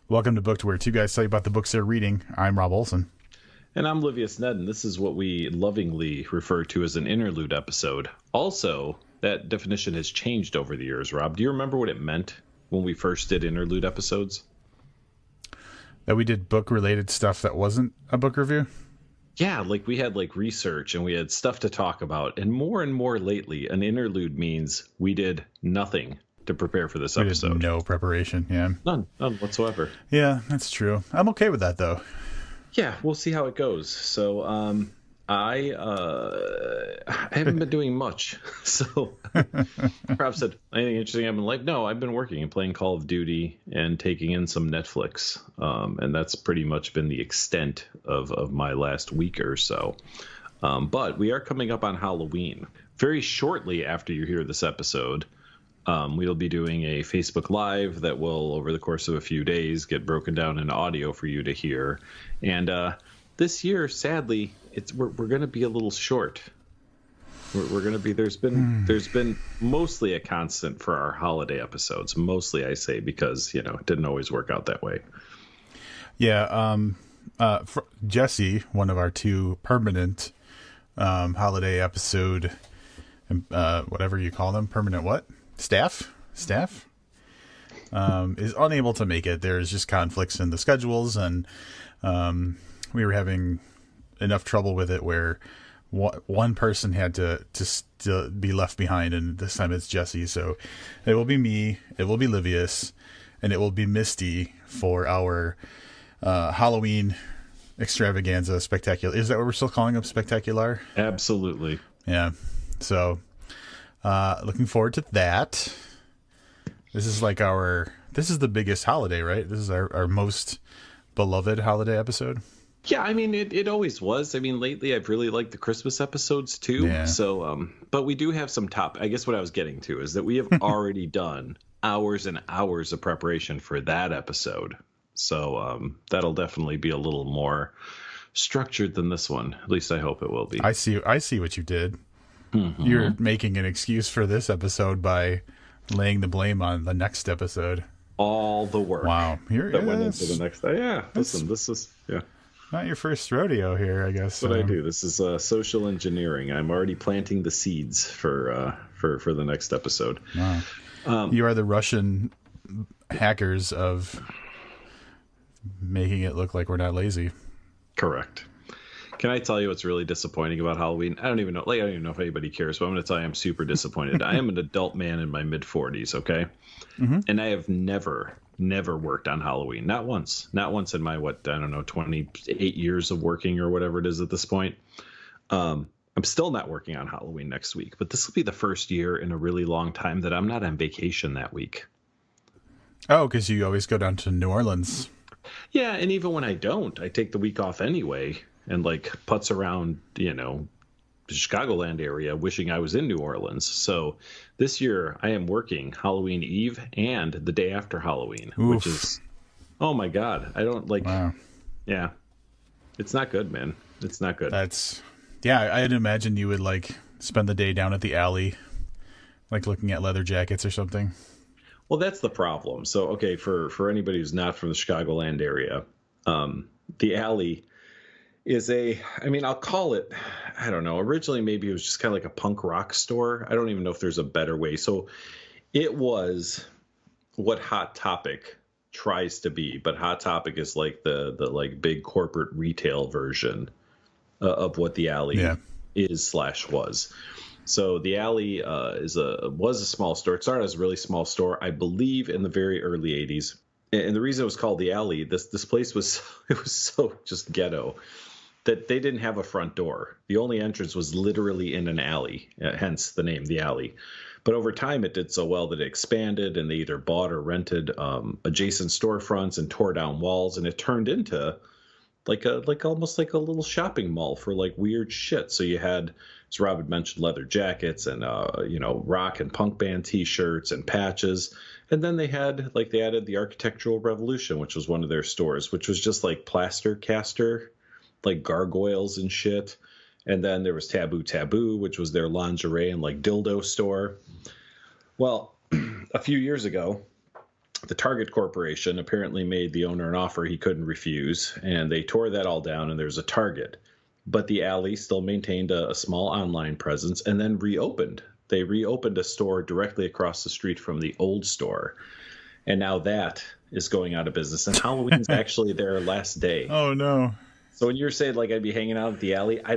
Welcome to Booked, where two guys tell you about the books they're reading. I'm Rob Olson. And I'm Livius Ned, and this is what we lovingly refer to as an interlude episode. Also, that definition has changed over the years, Rob. Do you remember what it meant when we first did interlude episodes? That we did book-related stuff that wasn't a book review? Yeah, like we had like research and we had stuff to talk about. And more lately, an interlude means we did nothing to prepare for this episode. We did no preparation, yeah. None whatsoever. Yeah, that's true. I'm okay with that, though. Yeah, we'll see how it goes. So, I haven't been doing much. So, Rob said, anything interesting I've been like? No, I've been working and playing Call of Duty and taking in some Netflix. And that's pretty much been the extent of my last week or so. But we are coming up on Halloween. Very shortly after you hear this episode, we'll be doing a Facebook Live that will, over the course of a few days, get broken down in audio for you to hear. And this year, sadly, we're going to be a little short. We're going to be there's been mostly a constant for our holiday episodes. Mostly, I say, because it didn't always work out that way. Yeah, Jesse, one of our two permanent holiday episode, whatever you call them, permanent what? Staff is unable to make it. There's just conflicts in the schedules, and we were having enough trouble with it where one person had to be left behind, and this time it's Jesse. So it will be me, it will be Livius, and it will be Misty for our Halloween extravaganza spectacular. Is that what we're still calling them? Spectacular? Absolutely. Yeah. So looking forward to that. This is the biggest holiday, right? This is our most beloved holiday episode. Yeah, I mean, it always was. I mean, lately I've really liked the Christmas episodes too. Yeah. So, but we do have some I guess what I was getting to is that we have already done hours and hours of preparation for that episode. So that'll definitely be a little more structured than this one. At least I hope it will be. I see what you did. Mm-hmm. You're making an excuse for this episode by laying the blame on the next episode. All the work. Wow. That went into the next day. Yeah. Listen, this is not your first rodeo here, I guess. That's what I do. This is social engineering. I'm already planting the seeds for the next episode. Wow. You are the Russian hackers of making it look like we're not lazy. Correct. Can I tell you what's really disappointing about Halloween? I don't even know if anybody cares, but I'm going to tell you I'm super disappointed. I am an adult man in my mid-40s, okay? Mm-hmm. And I have never worked on Halloween. Not once in my, 28 years of working or whatever it is at this point. I'm still not working on Halloween next week, but this will be the first year in a really long time that I'm not on vacation that week. Oh, because you always go down to New Orleans. Yeah, and even when I don't, I take the week off anyway and putz around, the Chicagoland area, wishing I was in New Orleans. So this year I am working Halloween Eve and the day after Halloween, which is, oh my God, I don't wow. Yeah, it's not good, man. It's not good. I'd imagine you would spend the day down at the alley, looking at leather jackets or something. Well, that's the problem. So, okay, for anybody who's not from the Chicagoland area, the alley is I'll call it, I don't know, originally maybe it was just kind of like a punk rock store. I don't even know if there's a better way. So it was what Hot Topic tries to be, but Hot Topic is the big corporate retail version of what the alley was. So the alley was a small store. It started as a really small store, I believe, in the very early 80s. And the reason it was called the alley, this place was so just ghetto that they didn't have a front door. The only entrance was literally in an alley, hence the name, the alley. But over time, it did so well that it expanded, and they either bought or rented adjacent storefronts and tore down walls, and it turned into almost like a little shopping mall for weird shit. So you had, as Rob had mentioned, leather jackets and rock and punk band T-shirts and patches. And then they added the Architectural Revolution, which was one of their stores, which was just plaster caster, gargoyles and shit. And then there was Taboo, which was their lingerie and dildo store. Well, a few years ago, the Target Corporation apparently made the owner an offer he couldn't refuse, and they tore that all down, and there's a Target. But the alley still maintained a small online presence and then reopened. They reopened a store directly across the street from the old store. And now that is going out of business. And Halloween's actually their last day. Oh, no. So when you're saying, like, I'd be hanging out at the alley, I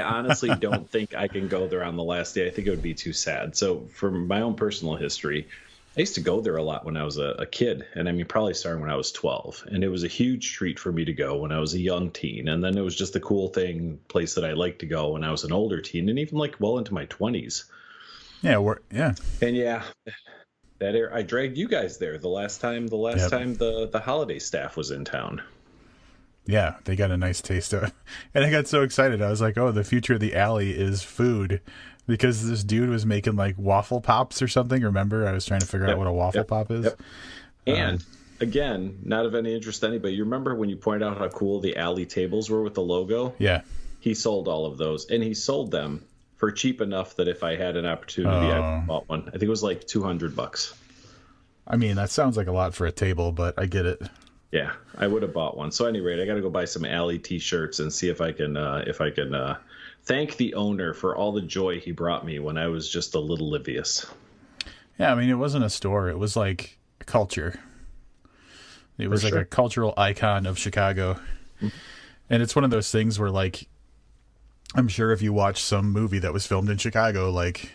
honestly don't think I can go there on the last day. I think it would be too sad. So from my own personal history, I used to go there a lot when I was a kid, and I mean, probably starting when I was 12. And it was a huge treat for me to go when I was a young teen. And then it was just a cool place that I liked to go when I was an older teen, and even like well into my 20s. Yeah, And yeah, I dragged you guys there the last time the holiday staff was in town. Yeah, they got a nice taste of it. And I got so excited. I was like, oh, the future of the alley is food. Because this dude was making like waffle pops or something. Remember, I was trying to figure out what a waffle pop is. Yep. And again, not of any interest to anybody. You remember when you pointed out how cool the alley tables were with the logo? Yeah. He sold all of those, and he sold them for cheap enough that if I had an opportunity, I bought one. I think it was like $200. I mean, that sounds like a lot for a table, but I get it. Yeah, I would have bought one. So, at any rate, I got to go buy some alley T-shirts and see if I can thank the owner for all the joy he brought me when I was just a little oblivious. Yeah, I mean, it wasn't a store. It was like a culture. It was like a cultural icon of Chicago. Mm-hmm. And it's one of those things where, like, I'm sure if you watch some movie that was filmed in Chicago, like,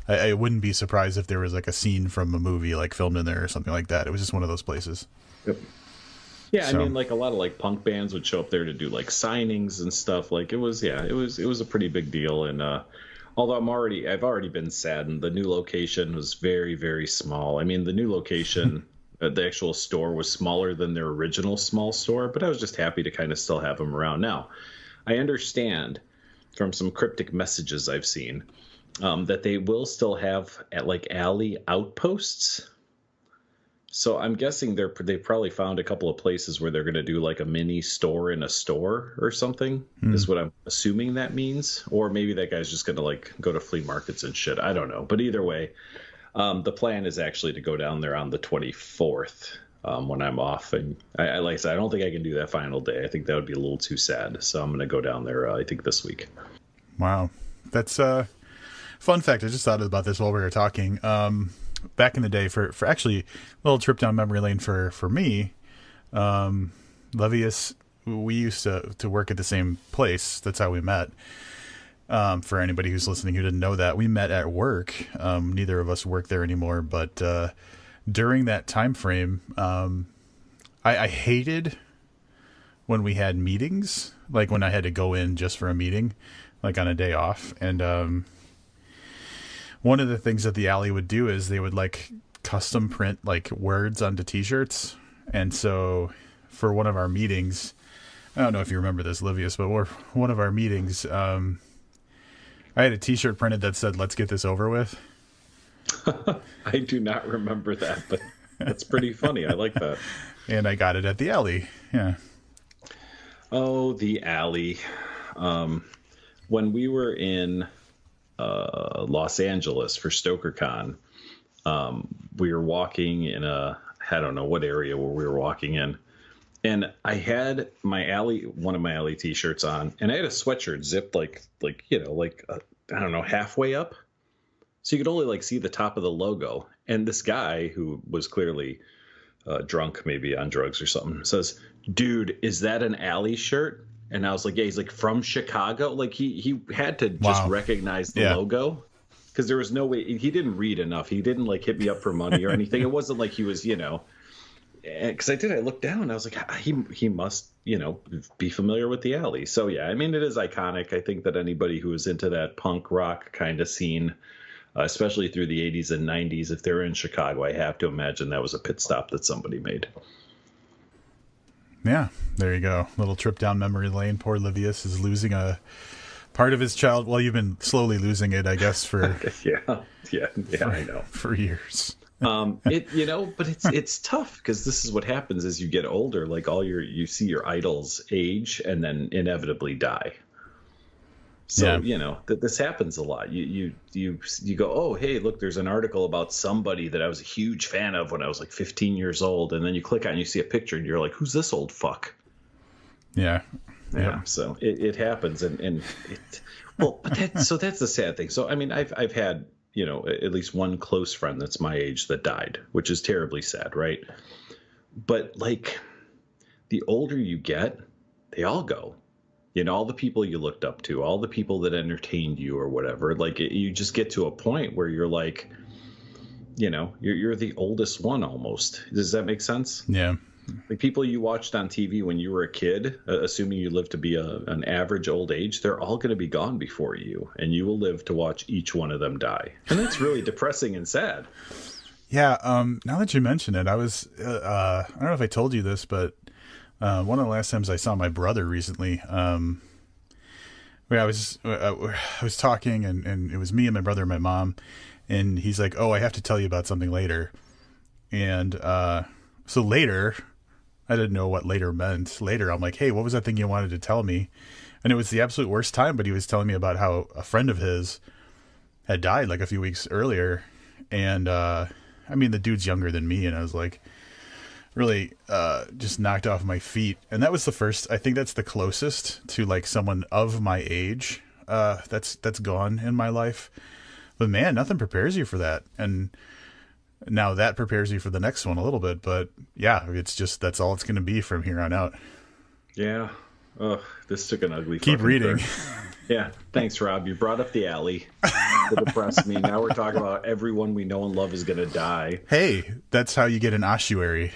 I wouldn't be surprised if there was, like, a scene from a movie, like, filmed in there or something like that. It was just one of those places. Yep. Yeah, so. I mean, like, a lot of, like, punk bands would show up there to do, like, signings and stuff. Like, it was a pretty big deal. And although I've already been saddened. The new location was very, very small. I mean, the new location, the actual store was smaller than their original small store, but I was just happy to kind of still have them around. Now, I understand from some cryptic messages I've seen that they will still have, like, alley outposts. So I'm guessing they probably found a couple of places where they're going to do like a mini store in a store or something, is what I'm assuming that means. Or maybe that guy's just going to like go to flea markets and shit. I don't know. But either way, the plan is actually to go down there on the 24th when I'm off. And like I said, I don't think I can do that final day. I think that would be a little too sad. So I'm going to go down there, I think, this week. Wow. That's fun fact. I just thought about this while we were talking. Back in the day, for actually a little trip down memory lane for me, Levius, we used to work at the same place. That's how we met. For anybody who's listening who didn't know that, we met at work. Neither of us work there anymore, but during that time frame, I hated when we had meetings, like when I had to go in just for a meeting, like on a day off. And one of the things that the alley would do is they would like custom print like words onto t-shirts. And so for one of our meetings, I don't know if you remember this, Livius, but one of our meetings, I had a t-shirt printed that said, "Let's get this over with." I do not remember that, but that's pretty funny. I like that. And I got it at the alley. Yeah. Oh, the alley. When we were in Los Angeles for StokerCon, we were walking in I don't know what area where we were walking in, and I had one of my alley t-shirts on, and I had a sweatshirt zipped like I don't know, halfway up, so you could only like see the top of the logo. And this guy who was clearly drunk, maybe on drugs or something, says, "Dude, is that an alley shirt?" And I was like, yeah. He's like, "From Chicago?" Like he had to just recognize the logo, because there was no way. He didn't read enough. He didn't like hit me up for money or anything. It wasn't like he was, because I looked down. I was like, he must, be familiar with the alley. So yeah, I mean, it is iconic. I think that anybody who is into that punk rock kind of scene, especially through the 80s and 90s, if they're in Chicago, I have to imagine that was a pit stop that somebody made. Yeah, there you go. Little trip down memory lane. Poor Livius is losing a part of his child. Well, you've been slowly losing it, I guess, for I know, for years. But it's tough, because this is what happens as you get older. Like you see your idols age and then inevitably die. So, this happens a lot. You go, oh, hey, look, there's an article about somebody that I was a huge fan of when I was like 15 years old. And then you click on it and you see a picture and you're like, who's this old fuck? Yeah. Yeah. So it happens. So that's the sad thing. So, I mean, I've had, at least one close friend that's my age that died, which is terribly sad. Right. But like the older you get, they all go. All the people you looked up to, all the people that entertained you or whatever, like you just get to a point where you're like, you're the oldest one almost. Does that make sense? Yeah. Like people you watched on TV when you were a kid, assuming you live to be an average old age, they're all going to be gone before you, and you will live to watch each one of them die. And that's really depressing and sad. Yeah. Now that you mention it, I was, I don't know if I told you this, but one of the last times I saw my brother recently, I was talking and it was me and my brother and my mom, and he's like, oh, I have to tell you about something later. And, so later, I didn't know what later meant. Later, I'm like, hey, what was that thing you wanted to tell me? And it was the absolute worst time, but he was telling me about how a friend of his had died like a few weeks earlier. And, I mean, the dude's younger than me. And I was like, really just knocked off my feet. And that was the first, I think that's the closest to like someone of my age that's gone in my life. But man, nothing prepares you for that. And now that prepares you for the next one a little bit, but yeah, it's just, that's all it's going to be from here on out. Yeah. Oh, this took an ugly keep reading. Yeah. Thanks, Rob. You brought up the alley to depress me. Now we're talking about everyone we know and love is going to die. Hey, that's how you get an ossuary.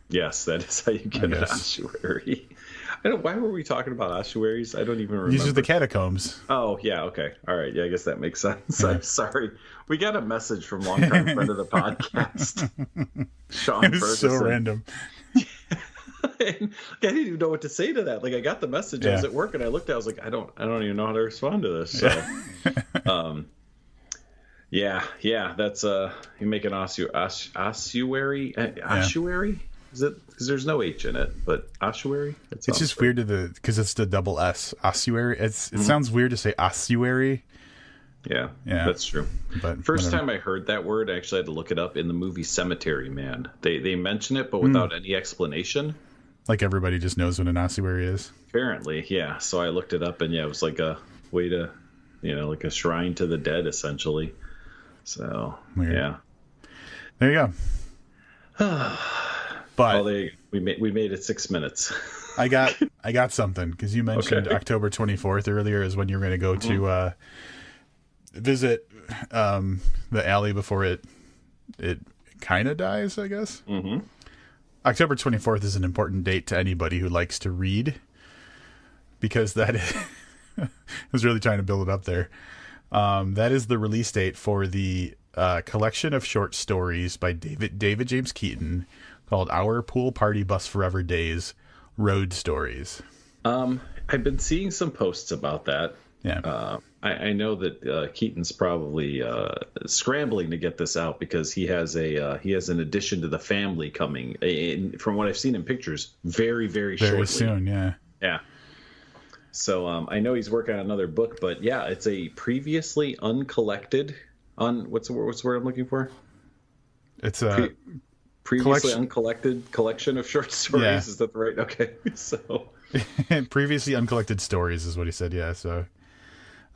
Yes, that is how you get an ossuary. Why were we talking about ossuaries? I don't even remember. These are the catacombs. Oh, yeah, okay. All right, yeah, I guess that makes sense. Yeah. I'm sorry. We got a message from longtime friend of the podcast, Sean Ferguson. It's so random. I didn't even know what to say to that. Like, I got the message. I was at work, and I looked at it. I was like, I don't even know how to respond to this. So, yeah, that's you make an ossuary. Ossuary? Is it? Because there's no H in it, but ossuary. It's just weird because it's the double S. Ossuary. It sounds weird to say ossuary. Yeah, that's true. But first time I heard that word, I actually had to look it up in the movie Cemetery Man. They mention it, but without any explanation. Like everybody just knows what an ossuary is. Apparently, yeah. So I looked it up, and it was like a way to, like a shrine to the dead, essentially. So weird. Yeah. There you go. But we made it 6 minutes. I got something because you mentioned October 24th earlier is when you're going to go to visit the alley before it kind of dies, I guess. Mm-hmm. October 24th is an important date to anybody who likes to read because that is I was really trying to build it up there. That is the release date for the collection of short stories by David James Keaton called Our Pool Party Bus Forever Days Road Stories. I've been seeing some posts about that. Yeah. I know that Keaton's probably scrambling to get this out because he has an addition to the family coming. From what I've seen in pictures, very, very shortly. Very soon, yeah. Yeah. So I know he's working on another book, but yeah, it's a previously uncollected. What's the word I'm looking for? It's a previously uncollected collection of short stories. Yeah. Is that right? Okay. So previously uncollected stories is what he said. Yeah. So,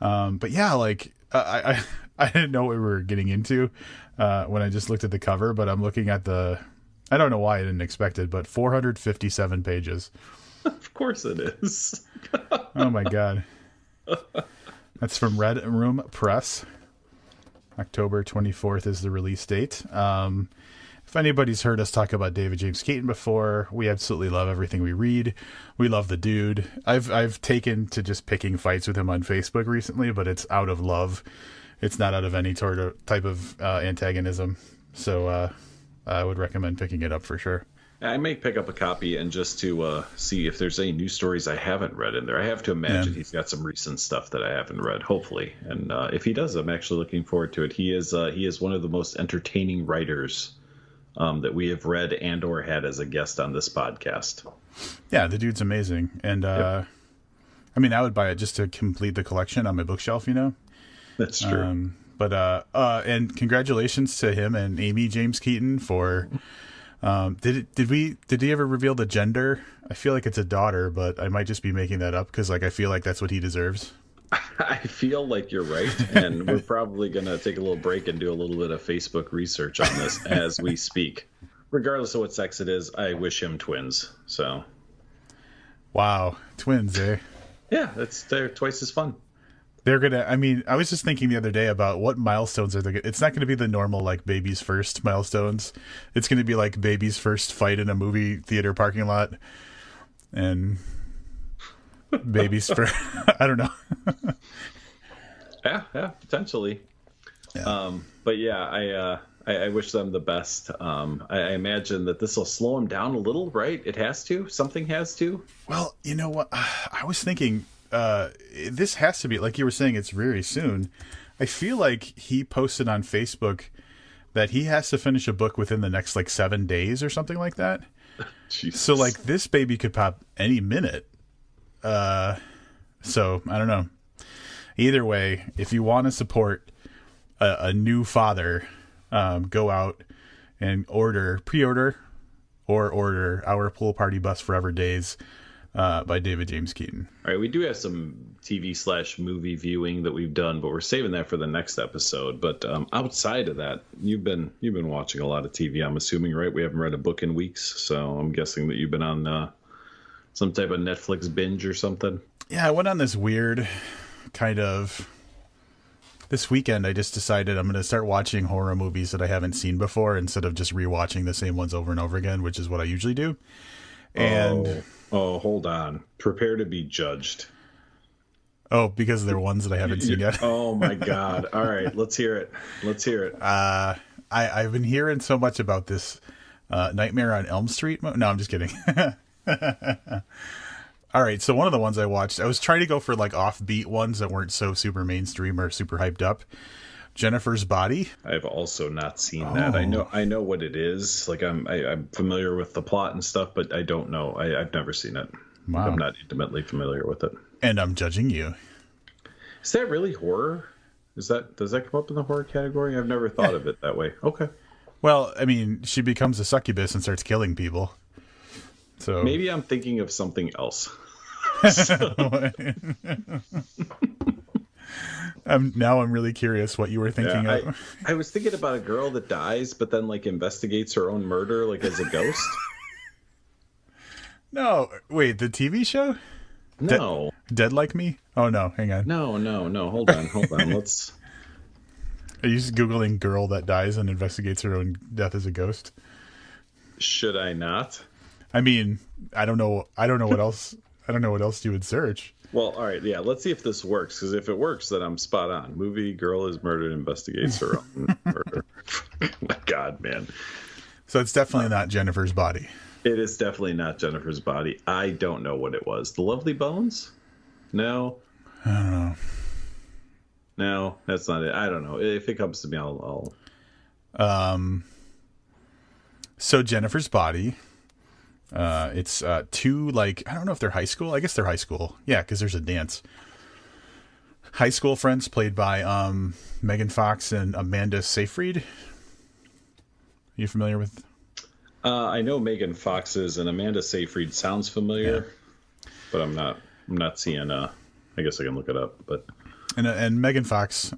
but yeah, like I didn't know what we were getting into when I just looked at the cover, but I'm looking at I don't know why I didn't expect it, but 457 pages. Of course it is. Oh my God. That's from Red Room Press. October 24th is the release date. If anybody's heard us talk about David James Keaton before, we absolutely love everything we read. We love the dude. I've taken to just picking fights with him on Facebook recently, but it's out of love. It's not out of any type of antagonism. So I would recommend picking it up for sure. I may pick up a copy and just to see if there's any news stories I haven't read in there. I have to imagine he's got some recent stuff that I haven't read, hopefully. And if he does, I'm actually looking forward to it. He is one of the most entertaining writers that we have read and or had as a guest on this podcast. Yeah, the dude's amazing. And I mean, I would buy it just to complete the collection on my bookshelf, you know? That's true. And congratulations to him and Amy James Keaton for, did he ever reveal the gender? I feel like it's a daughter, but I might just be making that up because like, I feel like that's what he deserves. I feel like you're right, and we're probably going to take a little break and do a little bit of Facebook research on this as we speak. Regardless of what sex it is, I wish him twins. So, wow, twins, eh? Yeah, they're twice as fun. They're gonna. I mean, I was just thinking the other day about what milestones are they. It's not going to be the normal like baby's first milestones. It's going to be like baby's first fight in a movie theater parking lot, and baby's first. I don't know. Yeah, potentially. Yeah. But yeah, I wish them the best. I imagine that this will slow them down a little, right? It has to. Something has to. Well, you know what? I was thinking this has to be, like you were saying, it's very soon. I feel like he posted on Facebook that he has to finish a book within the next like 7 days or something like that. Jesus. So like this baby could pop any minute. So I don't know. Either way, if you want to support a new father, go out and pre-order Our Pool Party Bus Forever Days by David James Keaton. All right, we do have some TV/movie viewing that we've done, but we're saving that for the next episode. But outside of that, you've been watching a lot of TV, I'm assuming, right? We haven't read a book in weeks, so I'm guessing that you've been on some type of Netflix binge or something. Yeah, I went on this weird kind of... This weekend, I just decided I'm going to start watching horror movies that I haven't seen before instead of just rewatching the same ones over and over again, which is what I usually do. And hold on. Prepare to be judged. Oh, because they're ones that I haven't seen yet. Oh my God. All right. Let's hear it. I've been hearing so much about this Nightmare on Elm Street. No, I'm just kidding. All right, so one of the ones I watched, I was trying to go for like offbeat ones that weren't so super mainstream or super hyped up. Jennifer's Body. I've also not seen that. I know what it is. Like I'm familiar with the plot and stuff, but I don't know. I've never seen it. Wow. I'm not intimately familiar with it. And I'm judging you. Is that really horror? Does that come up in the horror category? I've never thought of it that way. Okay. Well, I mean, she becomes a succubus and starts killing people. So maybe I'm thinking of something else. Now I'm really curious what you were thinking of. I was thinking about a girl that dies, but then like investigates her own murder, like as a ghost. No, wait, the TV show? No, Dead Like Me? Oh no, hang on. No. Hold on. Let's. Are you just Googling girl that dies and investigates her own death as a ghost? Should I not? I mean, I don't know what else. I don't know what else you would search. Well, all right, yeah. Let's see if this works. Because if it works, then I'm spot on. Movie: girl is murdered, investigates her own murder. Oh my God, man. So it's definitely not Jennifer's Body. It is definitely not Jennifer's Body. I don't know what it was. The Lovely Bones? No. I don't know. No, that's not it. I don't know. If it comes to me, I'll... So Jennifer's Body. It's two, like, I don't know if they're high school. I guess they're high school. Yeah, because there's a dance. High school friends played by Megan Fox and Amanda Seyfried. You familiar with? I know Megan Fox is, and Amanda Seyfried sounds familiar, but I'm not seeing. I guess I can look it up, but. And Megan Fox,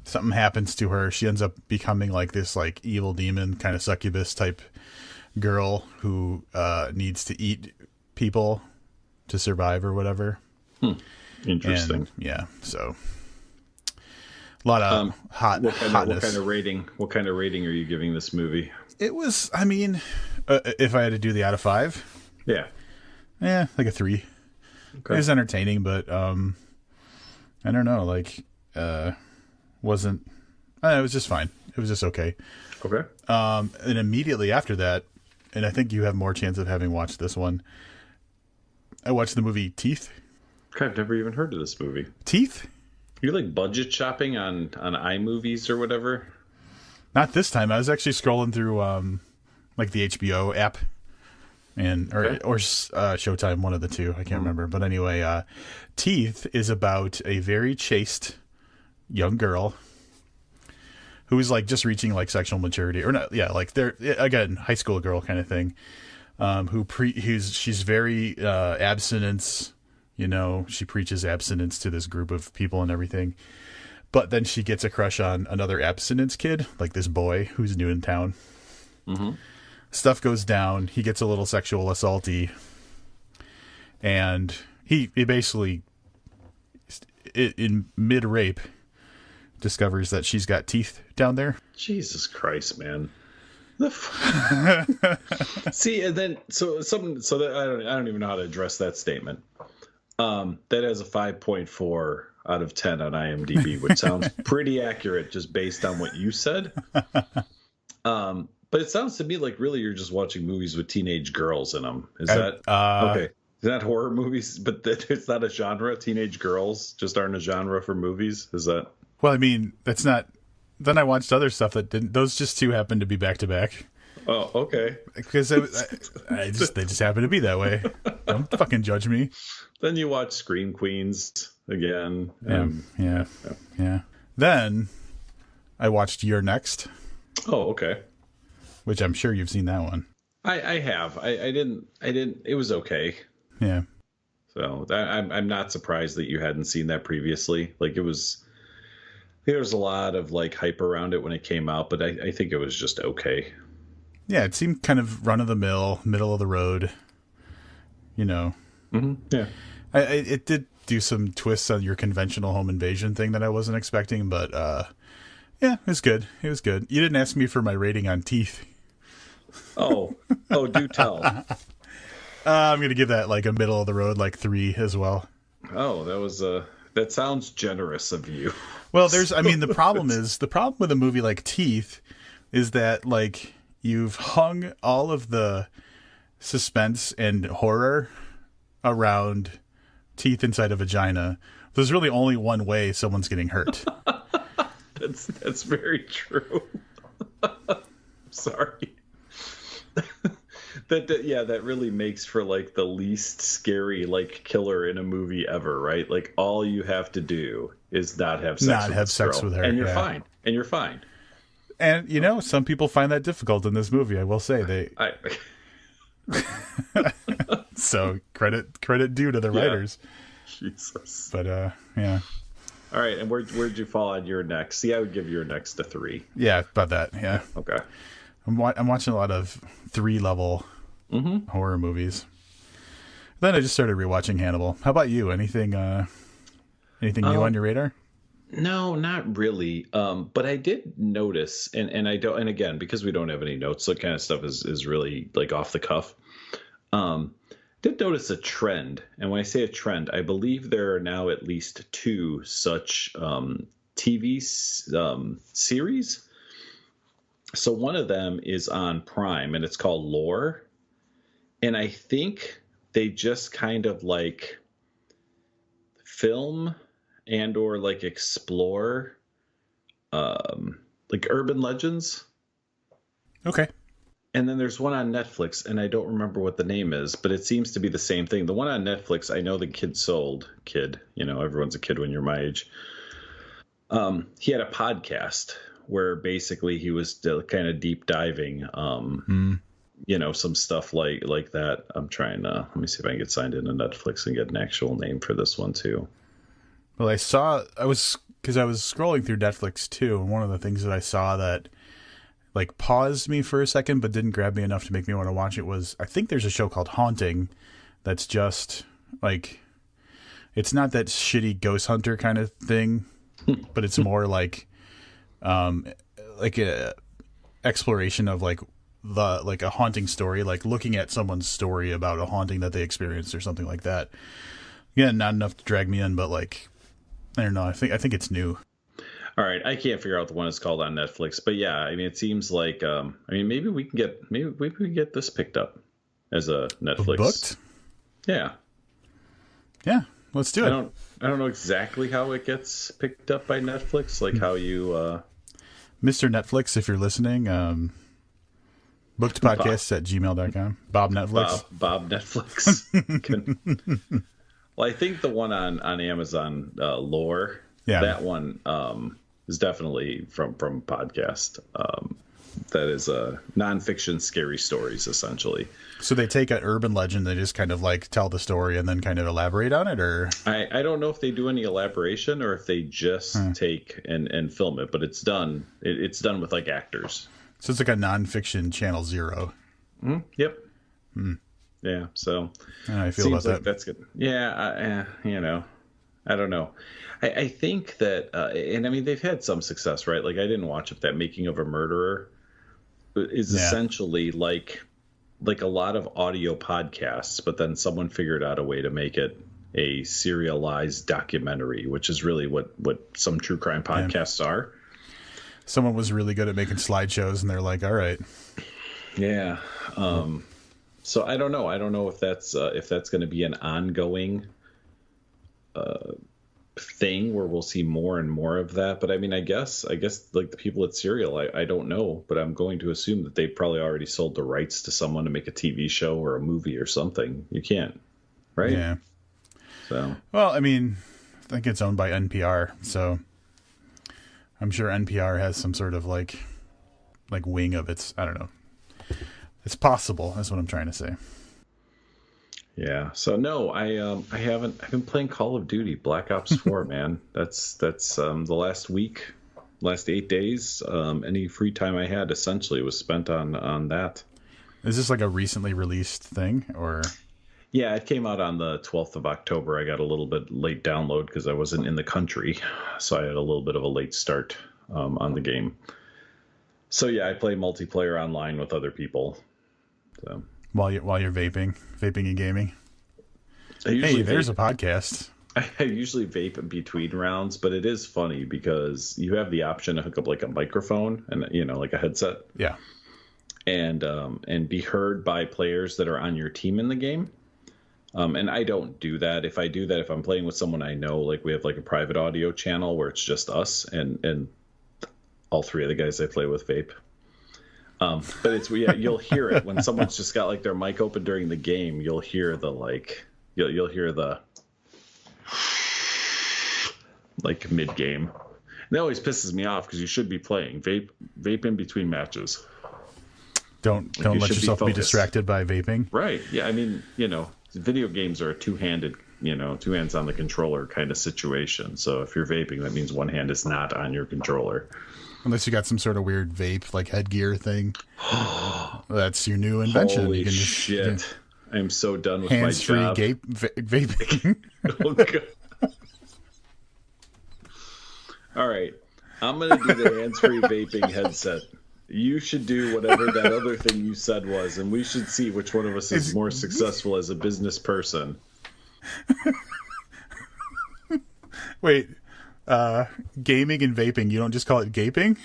something happens to her. She ends up becoming like this like evil demon kind of succubus type girl who needs to eat people to survive or whatever. Interesting. And, so a lot of hotness. What kind of rating are you giving this movie? It was, I mean, if I had to do the out of 5, like a 3. Okay. It was entertaining, but I don't know, like wasn't. It was just fine. It was just okay. Okay. And immediately after that, and I think you have more chance of having watched this one, I watched the movie Teeth. Okay, I've never even heard of this movie. Teeth? You're like budget shopping on iMovies or whatever? Not this time. I was actually scrolling through like the HBO app and or Showtime, one of the two. I can't remember, but anyway, Teeth is about a very chaste young girl who's like just reaching like sexual maturity, or not. Yeah, like they're again high school girl kind of thing. She's very abstinence. She preaches abstinence to this group of people and everything. But then she gets a crush on another abstinence kid, like this boy who's new in town. Mm-hmm. Stuff goes down. He gets a little sexual assaulty. And he basically, in mid-rape, discovers that she's got teeth down there. Jesus Christ, man. See, and then so that I don't even know how to address that statement. That has a 5.4 out of 10 on IMDb, which sounds pretty accurate just based on what you said. But it sounds to me like really you're just watching movies with teenage girls in them. Is that okay? Is that horror movies? But it's not a genre. Teenage girls just aren't a genre for movies. Is that? Well, I mean, that's not. Then I watched other stuff that didn't. Those just two happened to be back to back. Oh, okay. Because they just happen to be that way. Don't fucking judge me. Then you watch Scream Queens again. Yeah. Then I watched You're Next. Oh, okay. Which I'm sure you've seen that one. I have. I didn't. It was okay. Yeah. So I'm not surprised that you hadn't seen that previously. Like there was a lot of like hype around it when it came out, but I think it was just okay. Yeah, it seemed kind of run of the mill, middle of the road. Mm-hmm. Yeah. It did do some twists on your conventional home invasion thing that I wasn't expecting, but yeah, it was good. It was good. You didn't ask me for my rating on Teeth. Oh, do tell. I'm gonna give that like a middle of the road, like 3 as well. Oh, that sounds generous of you. Well, the problem with a movie like Teeth is that like you've hung all of the suspense and horror around teeth inside a vagina. There's really only one way someone's getting hurt. That's very true. Sorry. That really makes for like the least scary like killer in a movie ever, right? Like all you have to do is not have sex with her, and you're fine. And you're fine. And some people find that difficult in this movie. I will say so credit due to the writers. Jesus. But yeah. All right, and where'd you fall on Your Next? See, I would give Your Next a 3. Yeah, about that. Yeah. Okay. I'm watching a lot of 3-level horror movies. Then I just started rewatching Hannibal. How about you? Anything new on your radar? No, not really. But I did notice, and I don't, and again, because we don't have any notes, so that kind of stuff is really like off the cuff. Did notice a trend, and when I say a trend, I believe there are now at least 2 such TV series. So one of them is on Prime, and it's called Lore, and I think they just kind of like film and or like explore like urban legends. Okay. And then there's one on Netflix, and I don't remember what the name is, but it seems to be the same thing. The one on Netflix, I know the kid, everyone's a kid when you're my age. He had a podcast where basically he was kind of deep diving, some stuff like that. I'm trying to, let me see if I can get signed into Netflix and get an actual name for this one too. Well, I was scrolling through Netflix too, and one of the things that I saw that like paused me for a second but didn't grab me enough to make me want to watch it was, I think there's a show called Haunting that's just like, it's not that shitty Ghost Hunter kind of thing, but it's more like a exploration of like a haunting story, like looking at someone's story about a haunting that they experienced or something like that. Yeah, not enough to drag me in, but like, I don't know. I think it's new. All right, I can't figure out the one it's called on Netflix, but yeah, I mean, it seems like maybe we can get this picked up as a Netflix. Booked? Yeah. Yeah, let's do it. I don't know exactly how it gets picked up by Netflix, like how you Mr. Netflix, if you're listening, Bookedpodcasts at gmail.com. Bob Netflix. Bob Netflix. Well, I think the one on Amazon, Lore, that one is definitely from podcast. That is nonfiction scary stories, essentially. So they take an urban legend, they just kind of like tell the story and then kind of elaborate on it, or I don't know if they do any elaboration or if they just take and film it, but it's done. It's done with like actors. So it's like a nonfiction Channel Zero. Mm-hmm. Yep. Yeah. So I feel about that. That's good. Yeah. I don't know. I think that, and I mean, they've had some success, right? Like I didn't watch it. That Making of a Murderer is essentially like a lot of audio podcasts, but then someone figured out a way to make it a serialized documentary, which is really what some true crime podcasts are. Someone was really good at making slideshows, and they're like, all right. Yeah. So I don't know. I don't know if that's going to be an ongoing thing where we'll see more and more of that. But I mean, I guess like the people at Serial, I don't know, but I'm going to assume that they probably already sold the rights to someone to make a TV show or a movie or something. You can't, right? Yeah. So, well, I mean, I think it's owned by NPR, so I'm sure NPR has some sort of like wing of its. I don't know. It's possible. That's what I'm trying to say. Yeah. So no, I haven't. I've been playing Call of Duty Black Ops 4, man. That's the last 8 days. Any free time I had essentially was spent on that. Is this like a recently released thing, or? Yeah, it came out on the 12th of October. I got a little bit late download because I wasn't in the country, so I had a little bit of a late start on the game. So yeah, I play multiplayer online with other people. So. While you're vaping and gaming. Hey, there's a podcast. I usually vape in between rounds, but it is funny because you have the option to hook up like a microphone and like a headset. Yeah. And be heard by players that are on your team in the game. And I don't do that. If I do that, if I'm playing with someone I know, like we have like a private audio channel where it's just us and all three of the guys I play with vape. But it's you'll hear it when someone's just got like their mic open during the game. You'll hear the you'll hear the like mid game. That always pisses me off because you should be playing vape in between matches. Don't let yourself be distracted by vaping. Right? Yeah. I mean, video games are a two hands on the controller kind of situation. So if you're vaping, that means one hand is not on your controller. Unless you got some sort of weird vape, like headgear thing. That's your new invention. Holy you can shit. I'm so done with my job. Hands-free vaping. Oh, God. All right. I'm going to do the hands-free vaping headset. You should do whatever that other thing you said was, and we should see which one of us is more successful as a business person. Wait. Gaming and vaping, you don't just call it gaping?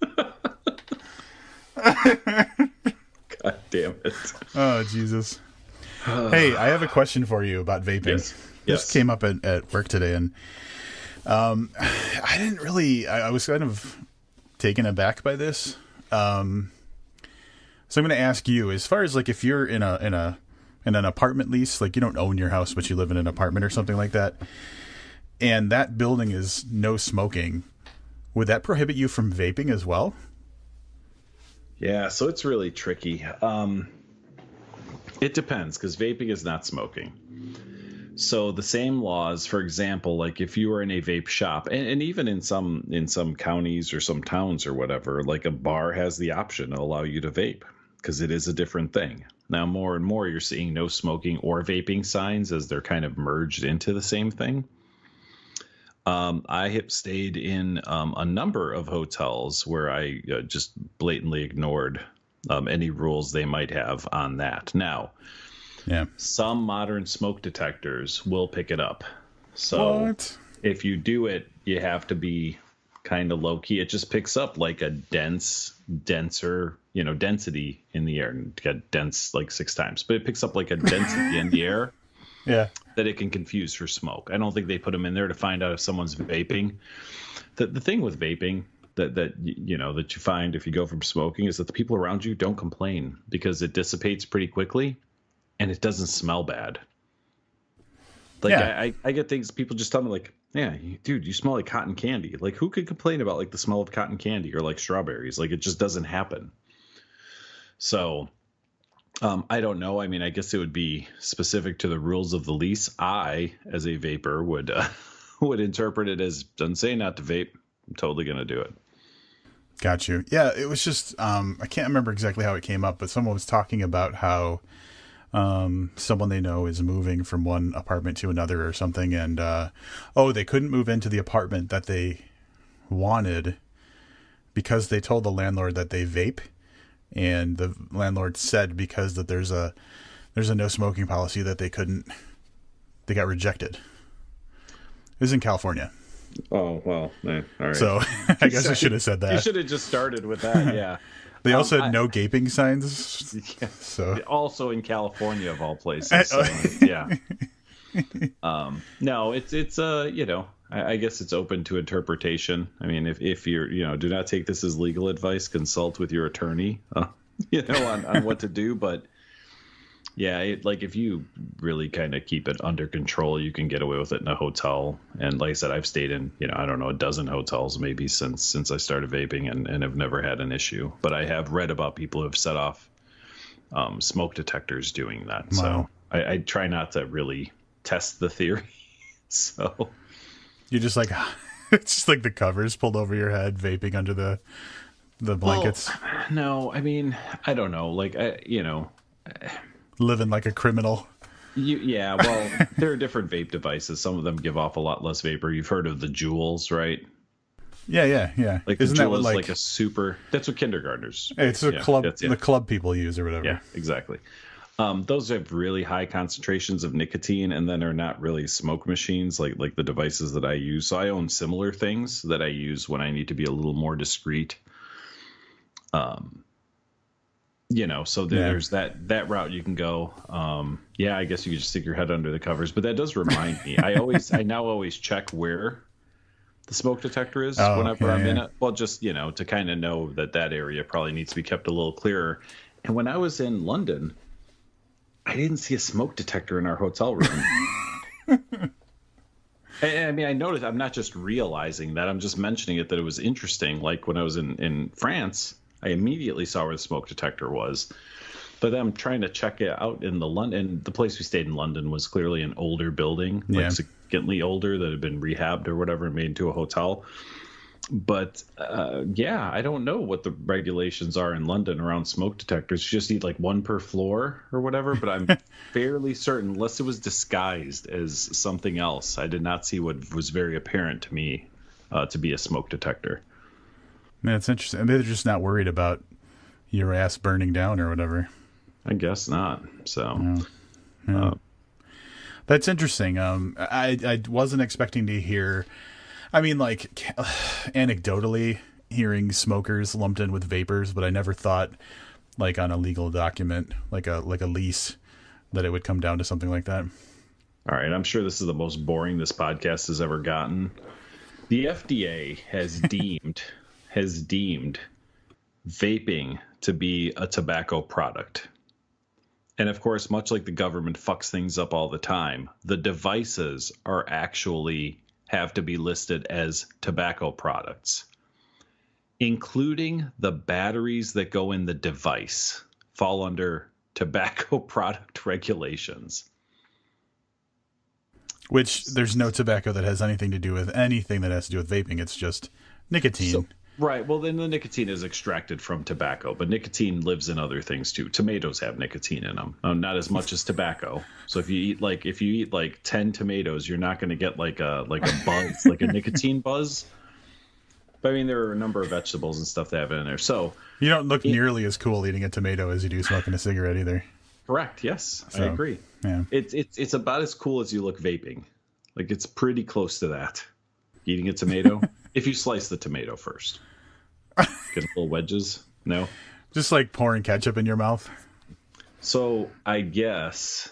God damn it. Oh, Jesus. Hey, I have a question for you about vaping. Yes. This came up at work today, and I didn't really... I was kind of taken aback by this. So I'm going to ask you, as far as like if you're in an apartment lease, like you don't own your house, but you live in an apartment or something like that, and that building is no smoking, would that prohibit you from vaping as well? Yeah, so it's really tricky. It depends, because vaping is not smoking. So the same laws, for example, like if you were in a vape shop, and even in some counties or some towns or whatever, like a bar has the option to allow you to vape, because it is a different thing. Now, more and more, you're seeing no smoking or vaping signs as they're kind of merged into the same thing. I have stayed in a number of hotels where I just blatantly ignored any rules they might have on that. Now, some modern smoke detectors will pick it up. So if you do it, you have to be kind of low key. It just picks up like a denser, density in the air. And get dense like 6 times, but it picks up like a density in the air. Yeah. That it can confuse for smoke. I don't think they put them in there to find out if someone's vaping. The thing with vaping that you find if you go from smoking is that the people around you don't complain because it dissipates pretty quickly and it doesn't smell bad. Like Yeah. I get things, people just tell me like, yeah, dude, you smell like cotton candy. Like who could complain about like the smell of cotton candy or like strawberries? Like it just doesn't happen. So I don't know. I mean, I guess it would be specific to the rules of the lease. I, as a vapor, would interpret it as doesn't say not to vape. I'm totally going to do it. Got you. Yeah, it was just I can't remember exactly how it came up, but someone was talking about how someone they know is moving from one apartment to another or something, and they couldn't move into the apartment that they wanted because they told the landlord that they vape, and the landlord said because that there's a no smoking policy that they got rejected. It was in California. Oh, well, all right. So I guess I should have said that. You should have just started with that. Yeah. They also had no gaping signs. Yeah. So also in California of all places. So, yeah. No, it's I guess it's open to interpretation. I mean, if you're, do not take this as legal advice, consult with your attorney, on what to do. But yeah, like if you really kind of keep it under control, you can get away with it in a hotel. And like I said, I've stayed in, I don't know, a dozen hotels maybe since I started vaping and have never had an issue. But I have read about people who have set off smoke detectors doing that. Wow. So I try not to really test the theory. So you're just like, it's just like the covers pulled over your head, vaping under the blankets. Well, no, I mean, I don't know. Like, living like a criminal. Yeah, well, there are different vape devices. Some of them give off a lot less vapor. You've heard of the Juuls, right? Yeah. Like isn't the that Juul what, is like a super? That's what kindergartners. It's a club. The club people use or whatever. Yeah, exactly. Those have really high concentrations of nicotine, and then are not really smoke machines like the devices that I use. So I own similar things that I use when I need to be a little more discreet. So there's that route you can go. I guess you could just stick your head under the covers, but that does remind me. I now always check where the smoke detector is whenever I'm in it. Well, just, to kind of know that area probably needs to be kept a little clearer. And when I was in London, I didn't see a smoke detector in our hotel room. I mean, I noticed, I'm not just realizing that, I'm just mentioning it, that it was interesting. Like when I was in France, I immediately saw where the smoke detector was. But then I'm trying to check it out in the place we stayed in London was clearly an older building, like significantly older, that had been rehabbed or whatever and made into a hotel. But I don't know what the regulations are in London around smoke detectors. You just need like one per floor or whatever. But I'm fairly certain, unless it was disguised as something else, I did not see what was very apparent to me to be a smoke detector. Man, it's interesting. They're just not worried about your ass burning down or whatever. I guess not. So, that's interesting. I wasn't expecting to hear. I mean, like anecdotally, hearing smokers lumped in with vapors, but I never thought, like on a legal document, like a lease, that it would come down to something like that. All right, I'm sure this is the most boring this podcast has ever gotten. The FDA has deemed vaping to be a tobacco product. And of course, much like the government fucks things up all the time, the devices are actually have to be listed as tobacco products, including the batteries that go in the device fall under tobacco product regulations. Which there's no tobacco that has anything to do with anything that has to do with vaping. It's just nicotine. Right. Well, then the nicotine is extracted from tobacco, but nicotine lives in other things too. Tomatoes have nicotine in them, not as much as tobacco. So if you eat like 10 tomatoes, you're not going to get like a buzz, like a nicotine buzz. But I mean, there are a number of vegetables and stuff that have it in there. So you don't look nearly as cool eating a tomato as you do smoking a cigarette either. Correct. Yes, so, I agree. Yeah. It's about as cool as you look vaping. Like it's pretty close to that. Eating a tomato. If you slice the tomato first, get little wedges. No, just like pouring ketchup in your mouth. So I guess,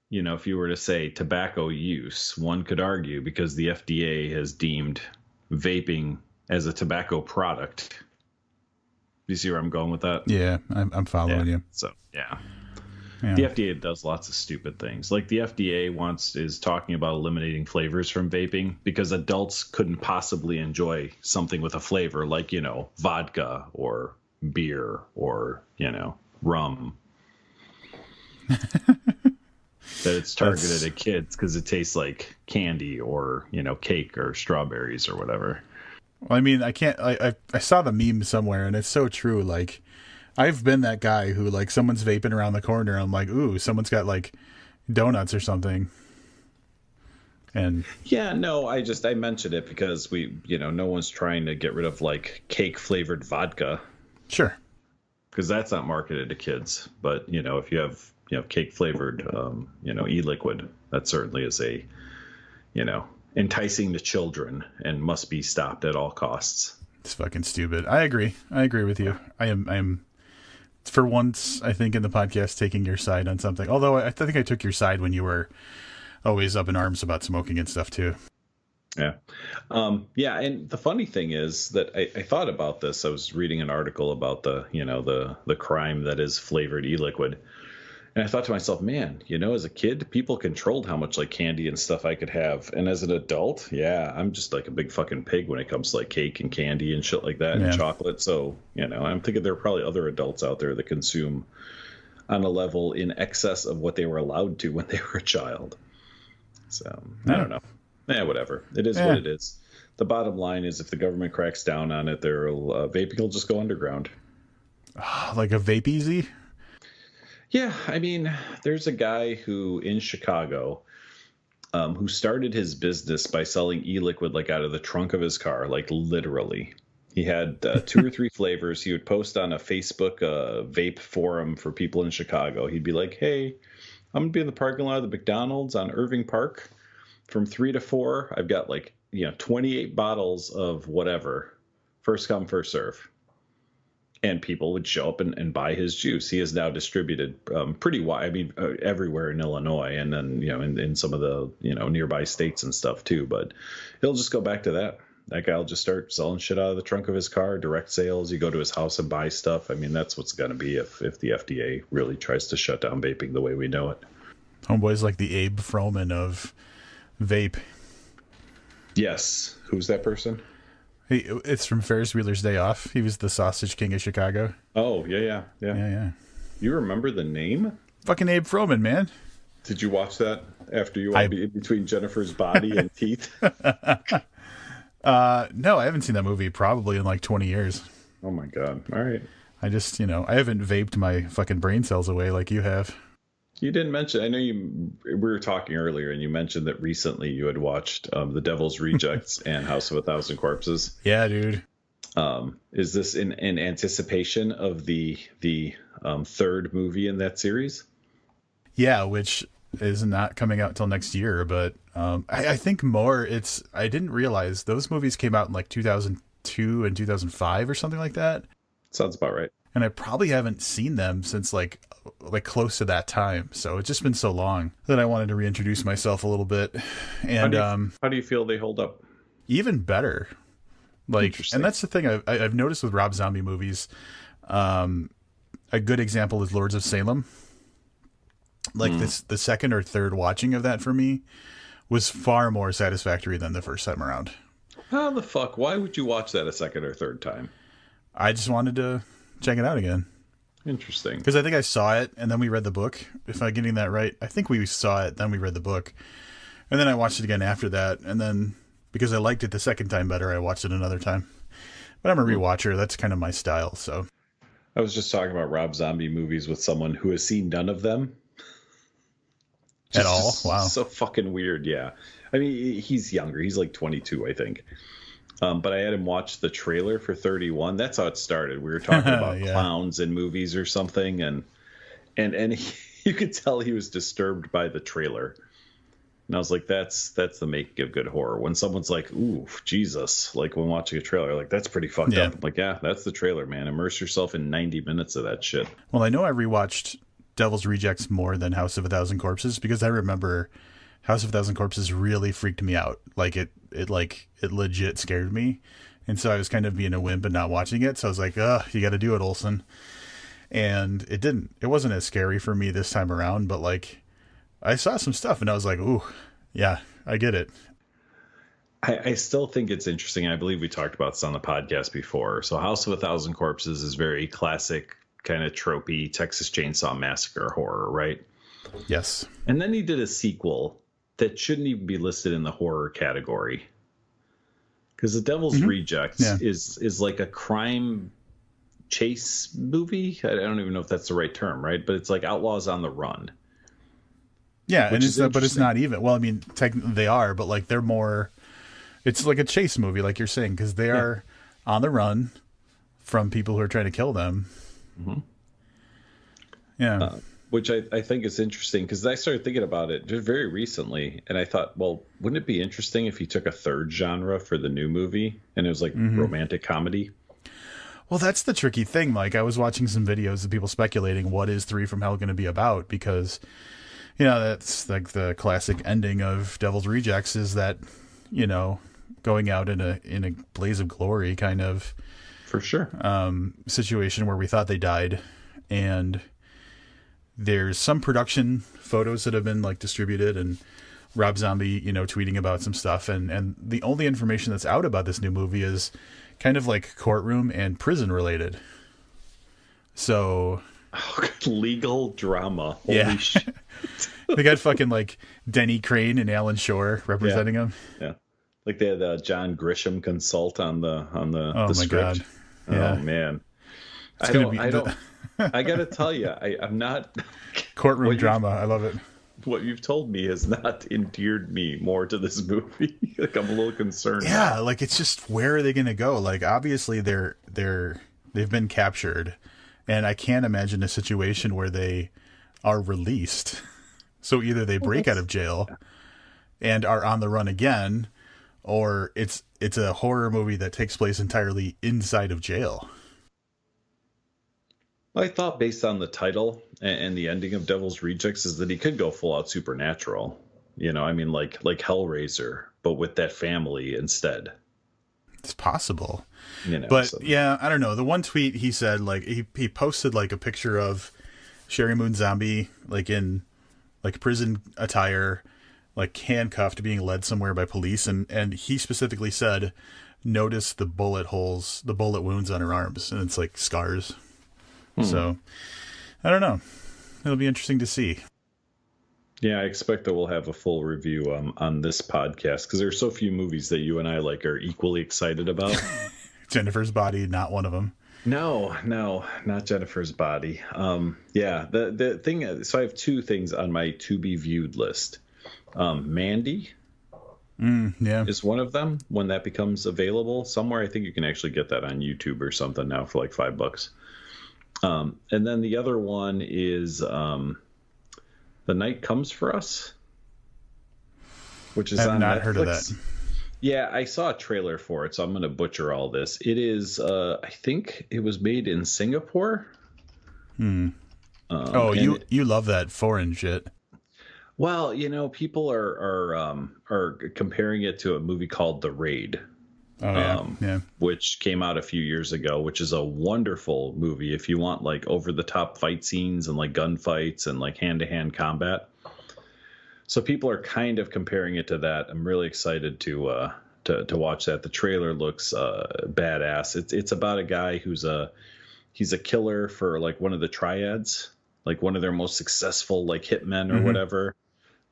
if you were to say tobacco use, one could argue because the FDA has deemed vaping as a tobacco product. You see where I'm going with that? Yeah, I'm following you. So, yeah. Yeah. The FDA does lots of stupid things. Like the FDA is talking about eliminating flavors from vaping because adults couldn't possibly enjoy something with a flavor like, vodka or beer or, rum. That it's targeted at kids because it tastes like candy or, cake or strawberries or whatever. Well, I mean, I saw the meme somewhere and it's so true. Like, I've been that guy who, like, someone's vaping around the corner. I'm like, ooh, someone's got, like, donuts or something. And yeah, no, I mentioned it because no one's trying to get rid of, like, cake flavored vodka. Sure. Because that's not marketed to kids. But, if you have, cake flavored, e-liquid, that certainly is a, enticing to children and must be stopped at all costs. It's fucking stupid. I agree with you. I am for once, I think, in the podcast, taking your side on something. Although I think I took your side when you were always up in arms about smoking and stuff too. Yeah. Yeah. And the funny thing is that I thought about this. I was reading an article about the crime that is flavored e-liquid. And I thought to myself, man, as a kid, people controlled how much like candy and stuff I could have. And as an adult, yeah, I'm just like a big fucking pig when it comes to like cake and candy and shit like that and chocolate. So, I'm thinking there are probably other adults out there that consume on a level in excess of what they were allowed to when they were a child. So, I don't know. Whatever. It is what it is. The bottom line is if the government cracks down on it, vaping will just go underground. Like a vape easy? Yeah, I mean, there's a guy in Chicago who started his business by selling e-liquid like out of the trunk of his car, like literally. He had 2 or 3 flavors. He would post on a Facebook vape forum for people in Chicago. He'd be like, hey, I'm going to be in the parking lot of the McDonald's on Irving Park from 3 to 4. I've got 28 bottles of whatever. First come, first serve. And people would show up and buy his juice. He is now distributed pretty wide. I mean, everywhere in Illinois, and then in some of the nearby states and stuff too. But he'll just go back to that. That guy will just start selling shit out of the trunk of his car, direct sales. You go to his house and buy stuff. I mean, that's what's going to be if the FDA really tries to shut down vaping the way we know it. Homeboy's like the Abe Froman of vape. Yes. Who's that person? It's from Ferris Bueller's Day Off. He was the Sausage King of Chicago. Oh, yeah. You remember the name? Fucking Abe Froman, man. Did you watch that after you were in between Jennifer's body and teeth? No, I haven't seen that movie probably in like 20 years. Oh, my God. All right. I just, I haven't vaped my fucking brain cells away like you have. You didn't mention, I know we were talking earlier and you mentioned that recently you had watched The Devil's Rejects and House of a Thousand Corpses. Yeah, dude. Is this in anticipation of the third movie in that series? Yeah, which is not coming out till next year, but I think I didn't realize those movies came out in like 2002 and 2005 or something like that. Sounds about right. And I probably haven't seen them since like close to that time. So it's just been so long that I wanted to reintroduce myself a little bit. And how do you feel they hold up? Even better. Like, and that's the thing I've noticed with Rob Zombie movies. A good example is Lords of Salem. Like the second or third watching of that for me was far more satisfactory than the first time around. How the fuck? Why would you watch that a second or third time? I just wanted to check it out again. Interesting. Because I think I saw it and then we read the book. If I'm getting that right, I think we saw it, then we read the book. And then I watched it again after that. And then because I liked it the second time better, I watched it another time. But I'm a rewatcher. That's kind of my style. So I was just talking about Rob Zombie movies with someone who has seen none of them. At all? Wow. So fucking weird. Yeah. I mean, he's younger. He's like 22, I think. But I had him watch the trailer for 31. That's how it started. We were talking about clowns in movies or something, and you could tell he was disturbed by the trailer. And I was like, that's the making of good horror. When someone's like, ooh, Jesus, like when watching a trailer, like that's pretty fucked up. I'm like, yeah, that's the trailer, man. Immerse yourself in 90 minutes of that shit. Well, I know I rewatched Devil's Rejects more than House of a Thousand Corpses because I remember House of a Thousand Corpses really freaked me out. Like it legit scared me. And so I was kind of being a wimp and not watching it. So I was like, ugh, you got to do it, Olsen. And it wasn't as scary for me this time around, but like I saw some stuff and I was like, ooh, yeah, I get it. I still think it's interesting. I believe we talked about this on the podcast before. So House of a Thousand Corpses is very classic, kind of tropey Texas Chainsaw Massacre horror, right? Yes. And then he did a sequel that shouldn't even be listed in the horror category. Because The Devil's Rejects is like a crime chase movie. I don't even know if that's the right term, right? But it's like outlaws on the run. Yeah, and it's not even. Well, I mean, technically they are, but like they're more. It's like a chase movie, like you're saying, because they are on the run from people who are trying to kill them. Mm-hmm. Yeah. Which I think is interesting, because I started thinking about it just very recently, and I thought, well, wouldn't it be interesting if he took a third genre for the new movie, and it was like romantic comedy? Well, that's the tricky thing. Like, I was watching some videos of people speculating what is Three from Hell going to be about, because, you know, that's like the classic ending of Devil's Rejects is that, you know, going out in a blaze of glory kind of for sure situation where we thought they died, and there's some production photos that have been like distributed, and Rob Zombie, you know, tweeting about some stuff, and the only information that's out about this new movie is kind of like courtroom and prison related. So legal drama. Holy shit. They got fucking like Denny Crane and Alan Shore representing them. Yeah. Like they had John Grisham consult on the my script. God. Yeah. Oh man. I gotta tell you, I'm not courtroom drama. I love it. What you've told me has not endeared me more to this movie. Like I'm a little concerned. Yeah, now. like it's just, where are they going to go? Like obviously they've been captured, and I can't imagine a situation where they are released. So either they break out of jail and are on the run again, or it's a horror movie that takes place entirely inside of jail. I thought, based on the title and the ending of Devil's Rejects, is that he could go full out supernatural. You know, I mean, like Hellraiser, but with that family instead. It's possible. You know, but yeah, I don't know. The one tweet he said, like he posted like a picture of Sherry Moon Zombie, like in like prison attire, like handcuffed, being led somewhere by police, and he specifically said, notice the bullet holes, the bullet wounds on her arms, and it's like scars. So, I don't know. It'll be interesting to see. Yeah, I expect that we'll have a full review on this podcast, because there's so few movies that you and I like are equally excited about. Jennifer's Body, not one of them. No, not Jennifer's Body. Yeah, the thing. So I have two things on my to be viewed list. Mandy. Is one of them when that becomes available somewhere. I think you can actually get that on YouTube or something now for like $5. And then the other one is The Night Comes for Us, which is on Netflix. I've not heard of that. Yeah, I saw a trailer for it, so I'm going to butcher all this. It is, I think it was made in Singapore. You love that foreign shit. Well, you know, people are comparing it to a movie called The Raid. Which came out a few years ago, which is a wonderful movie if you want like over the top fight scenes and like gunfights and like hand to hand combat. So people are kind of comparing it to that. I'm really excited to watch that. The trailer looks badass. It's about a guy he's a killer for like one of the triads, like one of their most successful like hitmen or whatever.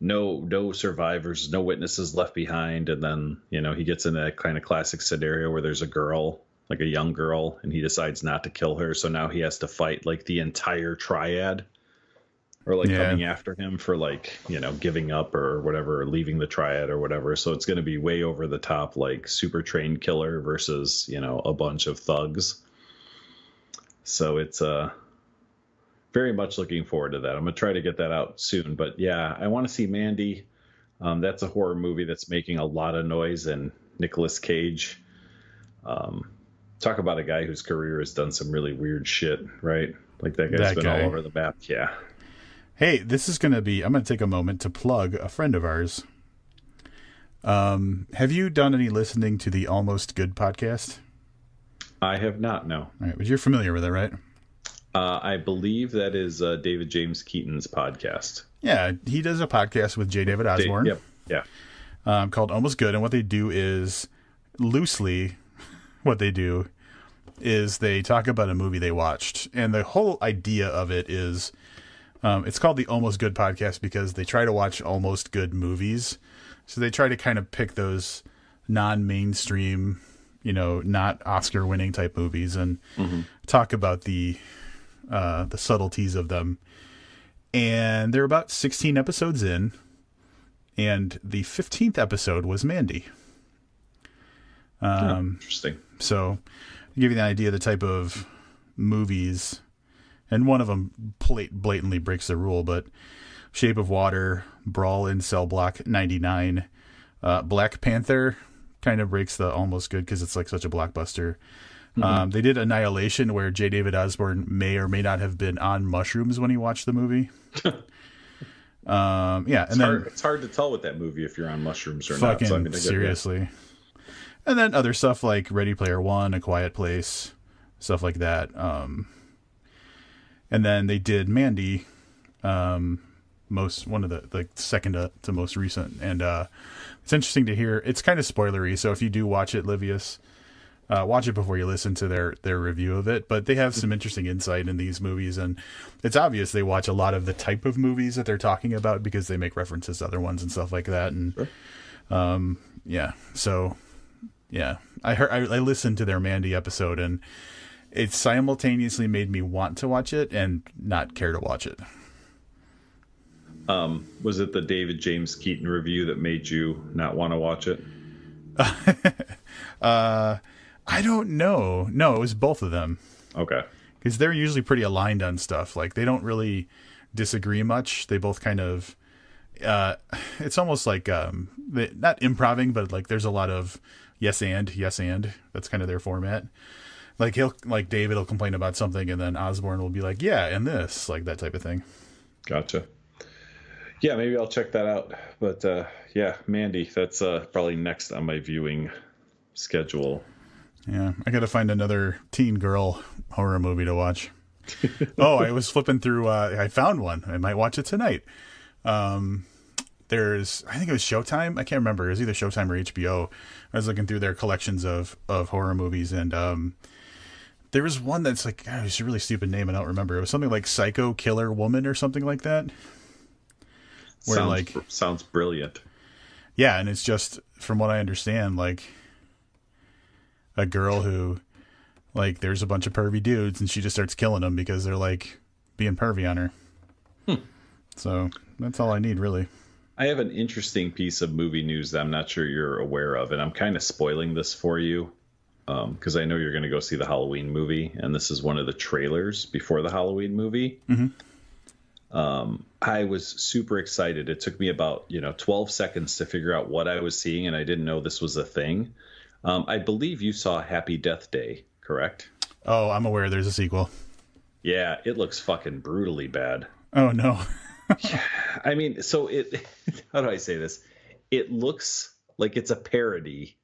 No survivors, no witnesses left behind. And then, you know, he gets in that kind of classic scenario where there's a girl, like a young girl, and he decides not to kill her. So now he has to fight like the entire triad, or like coming after him for like, you know, giving up or whatever, or leaving the triad or whatever. So it's going to be way over the top, like super trained killer versus, you know, a bunch of thugs. So it's very much looking forward to that. I'm going to try to get that out soon. But yeah, I want to see Mandy. That's a horror movie that's making a lot of noise. And Nicolas Cage. Talk about a guy whose career has done some really weird shit, right? Like that guy's been all over the map. Yeah. Hey, I'm going to take a moment to plug a friend of ours. Have you done any listening to the Almost Good podcast? I have not, no. All right, but you're familiar with it, right? I believe that is David James Keaton's podcast. Yeah, he does a podcast with J. David Osborne. Yep, yeah. Called Almost Good, and what they do is, loosely, what they do is they talk about a movie they watched, and the whole idea of it is, it's called the Almost Good podcast because they try to watch almost good movies. So they try to kind of pick those non-mainstream, not Oscar-winning type movies and talk about the subtleties of them. And they're about 16 episodes in, and the 15th episode was Mandy. Interesting. So, to give you an idea of the type of movies, and one of them blatantly breaks the rule, but Shape of Water, Brawl in Cell Block 99, Black Panther kind of breaks the almost good because it's like such a blockbuster. They did Annihilation, where J. David Osborne may or may not have been on mushrooms when he watched the movie. It's hard to tell with that movie if you're on mushrooms or not. So Seriously. And then other stuff like Ready Player One, A Quiet Place, stuff like that. And then they did Mandy, one of the second to most recent, and it's interesting to hear. It's kind of spoilery, so if you do watch it, Livius, watch it before you listen to their review of it. But they have some interesting insight in these movies, and it's obvious they watch a lot of the type of movies that they're talking about because they make references to other ones and stuff like that. And sure. I listened to their Mandy episode, and it simultaneously made me want to watch it and not care to watch it. Was it the David James Keaton review that made you not want to watch it? I don't know. No, it was both of them. Okay. Because they're usually pretty aligned on stuff. Like, they don't really disagree much. They both kind of... it's almost like... not improvising, but like there's a lot of yes and. That's kind of their format. Like, David will complain about something, and then Osborne will be like, yeah, and this. Like, that type of thing. Gotcha. Yeah, maybe I'll check that out. But, Mandy, that's probably next on my viewing schedule. Yeah, I got to find another teen girl horror movie to watch. I was flipping through. I found one. I might watch it tonight. There's, I think it was Showtime. I can't remember. It was either Showtime or HBO. I was looking through their collections of horror movies, and there was one that's like, it's a really stupid name. I don't remember. It was something like Psycho Killer Woman or something like that. Sounds brilliant. Yeah, and it's just, from what I understand, like a girl who, like, there's a bunch of pervy dudes and she just starts killing them because they're like being pervy on her. So that's all I need, really. I have an interesting piece of movie news that I'm not sure you're aware of, and I'm kind of spoiling this for you because I know you're going to go see the Halloween movie, and this is one of the trailers before the Halloween movie. I was super excited. It took me about 12 seconds to figure out what I was seeing, and I didn't know this was a thing. I believe you saw Happy Death Day, correct? Oh, I'm aware there's a sequel. Yeah, it looks fucking brutally bad. Oh, no. I mean, so how do I say this? It looks like it's a parody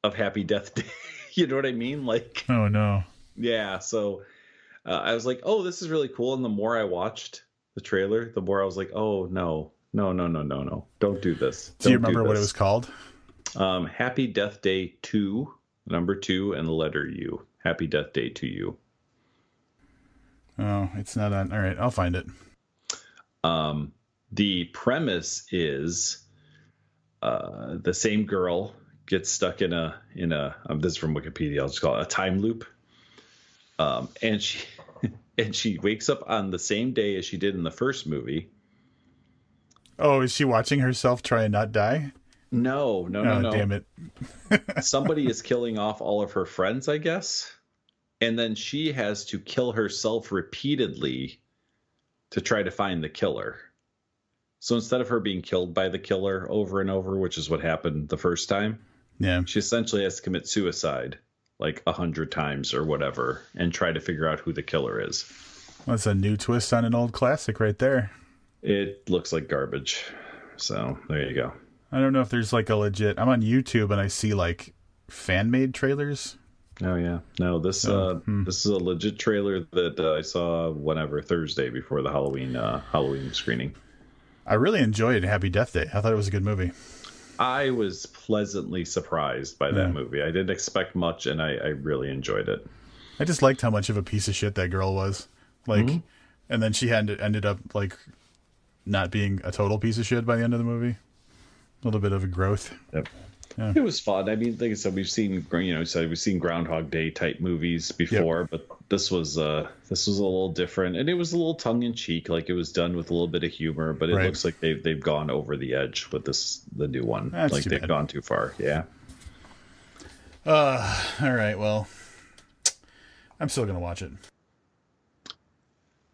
of Happy Death Day. You know what I mean? Like, oh, no. Yeah, so I was like, oh, this is really cool. And the more I watched the trailer, the more I was like, oh, no. Don't do this. Do you remember what it was called? Happy Death Day 2, number 2, and the letter U. Happy Death Day to You. Oh, it's not on. All right, I'll find it. The premise is the same girl gets stuck in a this is from Wikipedia, I'll just call it a time loop. And she wakes up on the same day as she did in the first movie. Oh, is she watching herself try and not die? No. Damn it. Somebody is killing off all of her friends, I guess. And then she has to kill herself repeatedly to try to find the killer. So instead of her being killed by the killer over and over, which is what happened the first time, she essentially has to commit suicide like 100 times or whatever and try to figure out who the killer is. That's a new twist on an old classic right there. It looks like garbage. So there you go. I don't know if there's like a legit. I'm on YouTube and I see like fan made trailers. Oh yeah, no. This is a legit trailer that I saw whenever Thursday before the Halloween screening. I really enjoyed Happy Death Day. I thought it was a good movie. I was pleasantly surprised by that movie. I didn't expect much, and I really enjoyed it. I just liked how much of a piece of shit that girl was. Like, and then she ended up like not being a total piece of shit by the end of the movie. A little bit of a growth. Yep. Yeah. It was fun. I mean, like I said, we've seen Groundhog Day type movies before, but this was a little different, and it was a little tongue in cheek. Like, it was done with a little bit of humor, but it looks like they've gone over the edge with the new one. That's like they've gone too far. Yeah. All right. Well, I'm still gonna watch it.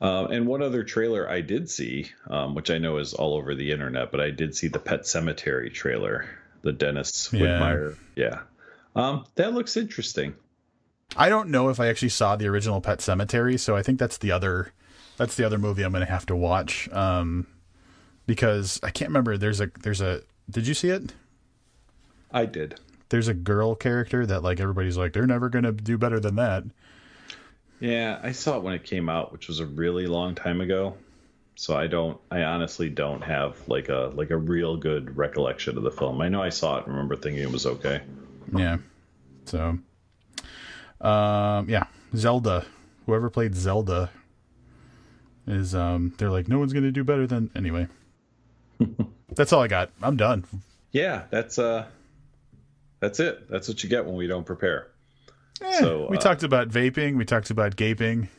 And one other trailer I did see, which I know is all over the internet, but I did see the Pet Sematary trailer. The Dennis Whitmire. Yeah. That looks interesting. I don't know if I actually saw the original Pet Sematary, so I think that's the other movie I'm going to have to watch. Because I can't remember. There's a, did you see it? I did. There's a girl character that like everybody's like, they're never going to do better than that. Yeah. I saw it when it came out, which was a really long time ago. So I honestly don't have like a real good recollection of the film. I know I saw it and remember thinking it was okay. Yeah. So, yeah, Zelda, whoever played Zelda is, they're like, no one's going to do better than, anyway. That's all I got. I'm done. Yeah. That's it. That's what you get when we don't prepare. So we talked about vaping. We talked about gaping.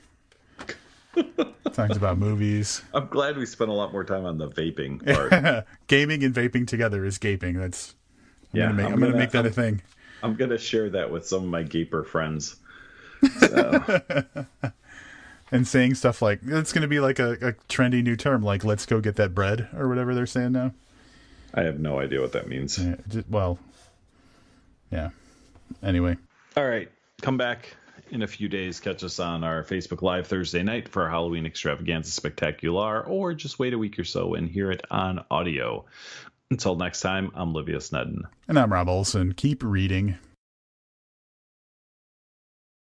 Talked about movies. I'm glad we spent a lot more time on the vaping part. Gaming and vaping together is gaping. I'm gonna make that a thing. I'm gonna share that with some of my gaper friends. So. And saying stuff like it's gonna be like a trendy new term, like "let's go get that bread" or whatever they're saying now. I have no idea what that means. Yeah. Anyway. All right, come back in a few days. Catch us on our Facebook Live Thursday night for our Halloween Extravaganza Spectacular, or just wait a week or so and hear it on audio. Until next time, I'm Livia Snedden. And I'm Rob Olson. Keep reading.